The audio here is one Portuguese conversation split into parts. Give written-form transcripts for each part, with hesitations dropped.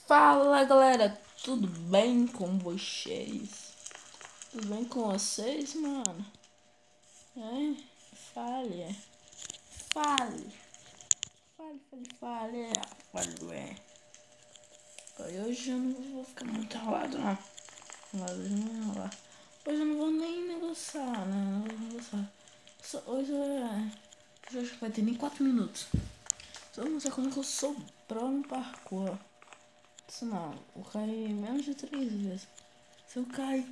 Fala galera, tudo bem com vocês? Tudo bem com vocês, mano? É? Fale, fale, fale. Hoje eu não vou ficar muito enrolado, não. Hoje eu não vou nem negociar, né? Não vou negociar. Hoje acho que vai ter nem 4 minutos. Só vou mostrar como que eu sou pro no parkour. Isso não, eu caí menos de 3 vezes. Se eu cair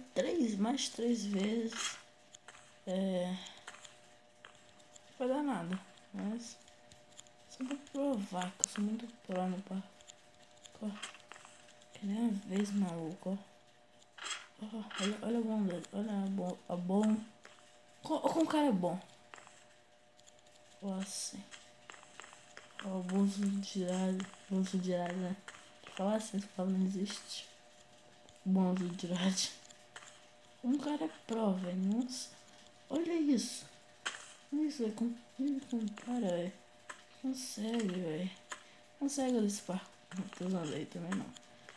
mais 3 vezes, não vai dar nada. Mas só pra provar que eu sou muito pro no parkour. Que nem uma vez, maluco, ó. Olha a bom dele, olha a bom. Olha como o cara é bom. Ó assim. Ó, o bolso de irado, né? Fala assim, essa palavra não existe. Bolso de irado. Um cara é pro, velho. Nossa. Olha isso. Isso é com cara, velho. Consegue, velho. Consegue desse parkour. Não tô usando aí também não.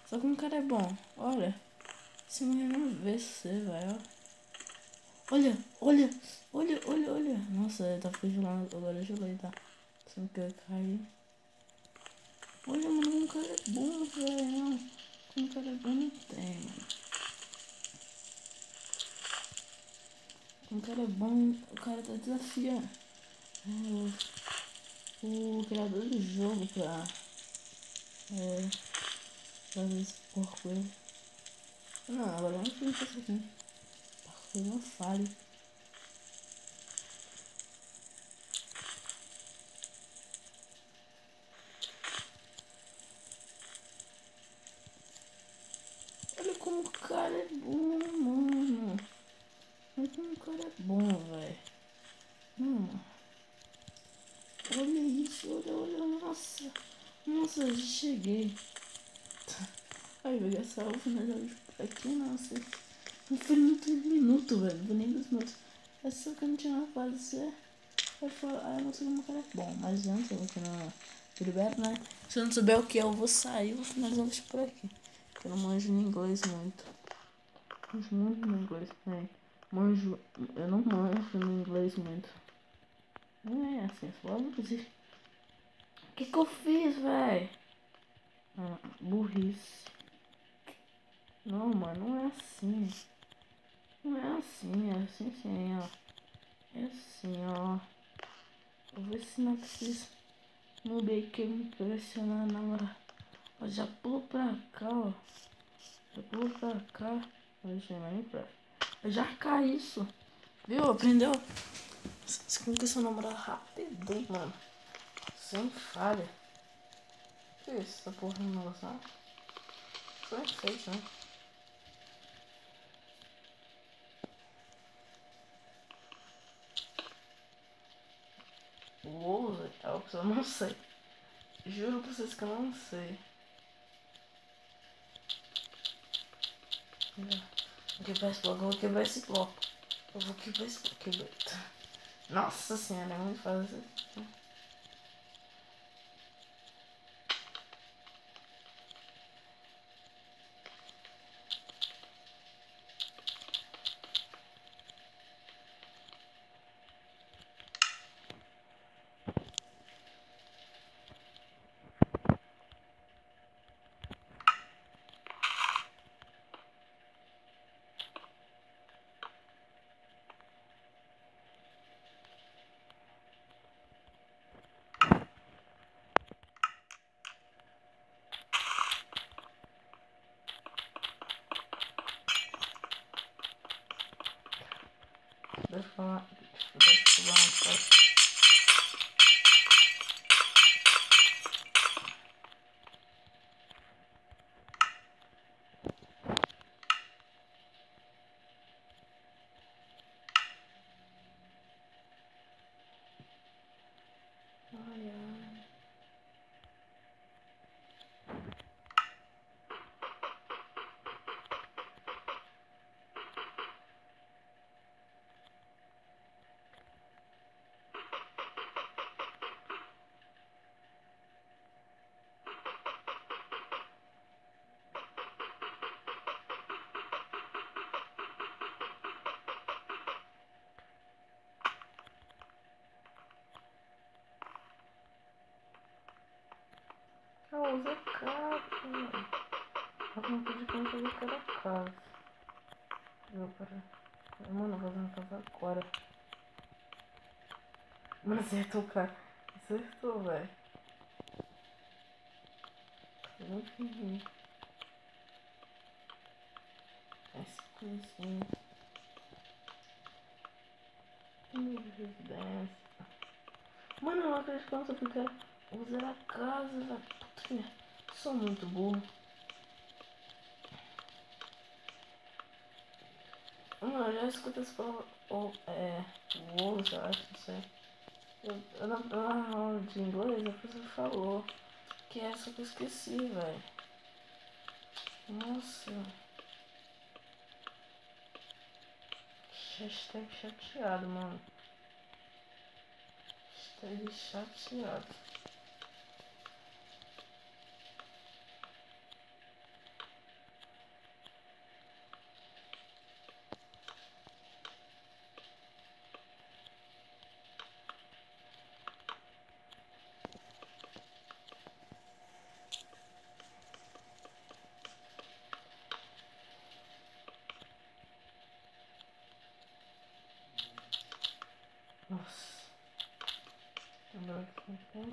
Só que um cara é bom. Olha. Se morrer não vê você, velho. Olha. Nossa, tá gelando. Agora eu gelei, tá? Só que eu caí. Olha, mano, um cara é bom, velho. Um cara é bom não tem, mano. Um cara é bom, o cara tá desafiando o criador do jogo pra fazer esse porco aí. Não, agora não tem isso aqui. Porco não fale. Olha como o cara é bom, mano. Olha como o cara é bom, velho. Olha isso, olha, nossa. Nossa, eu já cheguei. Ai, eu ia salvo, né? Já aqui, nossa. Não foi nem minuto, velho. Não foi nem 2 minutos. É só que eu não tinha nada pra fazer. Eu falei, eu não sei como o cara é bom. Mas antes eu vou continuar liberto, né? Se eu não souber o que eu vou sair, eu vou finalizar o vídeo por aqui. Eu não manjo em inglês muito. Manjo muito no inglês, né? Eu não manjo no inglês muito. Não é assim, só inclusive. O que eu fiz, velho? Burrice. Não, mano, não é assim. Não é assim, é assim sim, ó. É assim, ó. Vou ver se não precisa. No meio que me impressionar na hora. Ó, já pulo pra cá, ó. Já pulo pra cá. Deixa eu ir pra. Eu já caí isso. Viu? Aprendeu? Você conquistou seu namorado rapidão, mano. Sem falha. Que isso? Essa porra não é negócio, não? Foi feito, né? Usa e tal, que eu não sei. Juro pra vocês que eu não sei. Vou quebrar esse bloco, eu vou quebrar esse bloco. Eu vou quebrar esse bloco. Nossa senhora, é muito fácil. Deixa eu falar uma coisa. Ai. usa capa, velho. Eu não pude contar que era casa. Viu, para. Mano, vou fazer uma casa agora. Mano, acertou o cara. Acertou, velho. Eu não fingi. Esse coisinho. Residência. Mano, eu não acredito que eu não sei porque usar a casa, velho. Puta merda. Sou muito burro. Mano, eu já escutei essa palavra. Wolves, eu acho, não sei. Na aula de inglês, a professora falou que é essa que eu esqueci, velho. Nossa. Hashtag chateado, mano. Hashtag chateado. Nossa. Agora que não tem.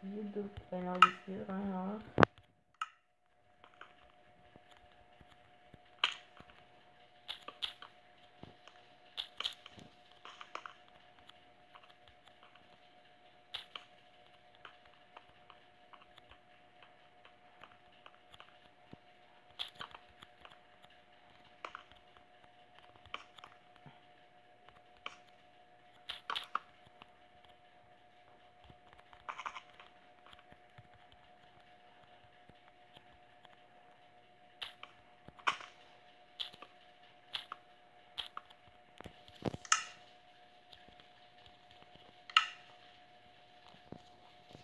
Vidro, painel de vidro, não.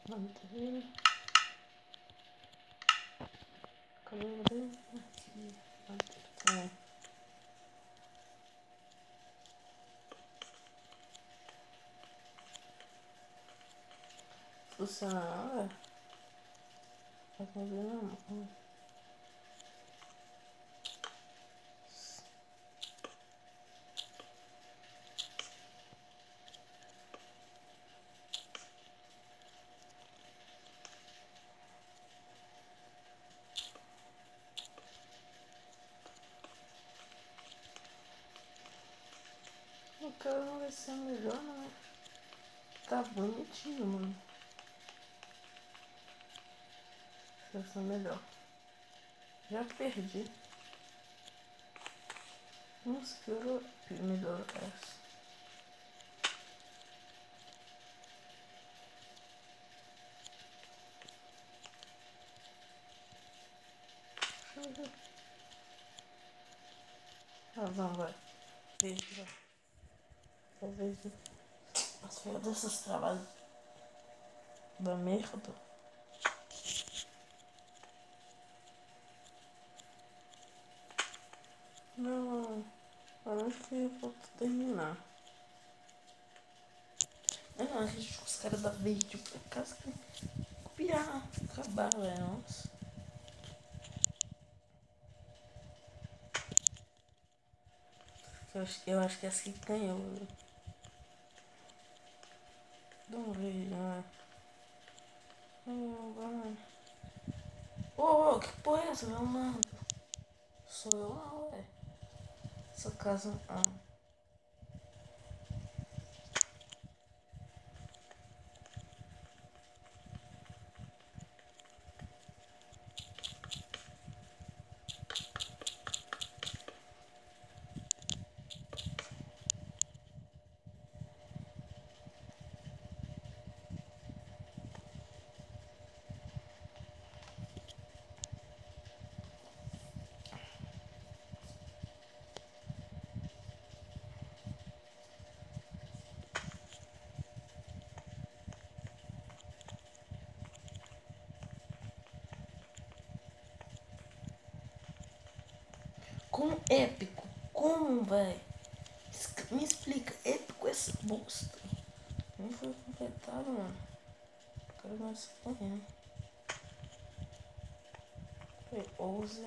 Manteiga. Cabelo bem aqui. É. Funciona, tá fazendo não. O cara não vai ser melhor, não. Tá bonitinho, mano. Vai ser melhor. Já perdi. Nossa, piorou. Melhorou essa. Não, vai. Beijo, vai. Talvez. Nossa, foi desses trabalhos da merda. Não, parece que eu vou terminar. Não, a gente os caras da vídeo pra casa que copiar, acabar, velho. Nossa. Eu acho que essa aqui ganhou. Vamos ver, né? Ô, que porra é essa, Leonardo? Sou eu não, ué. Essa casa. Ah. Como épico? Como, velho? Me explica, épico essa bosta. Não foi completado, mano. O cara vai se correndo. Ousa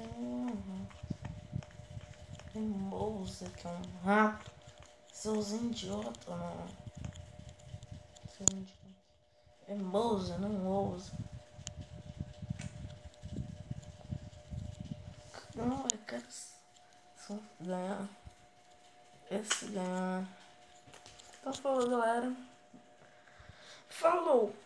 Mimosa, que é um rato. Seus idiotas, não. Seu idiota. É Mimosa, não ousa. Não, eu quero só ganhar. Esse ganhar. Então falou, galera. Falou!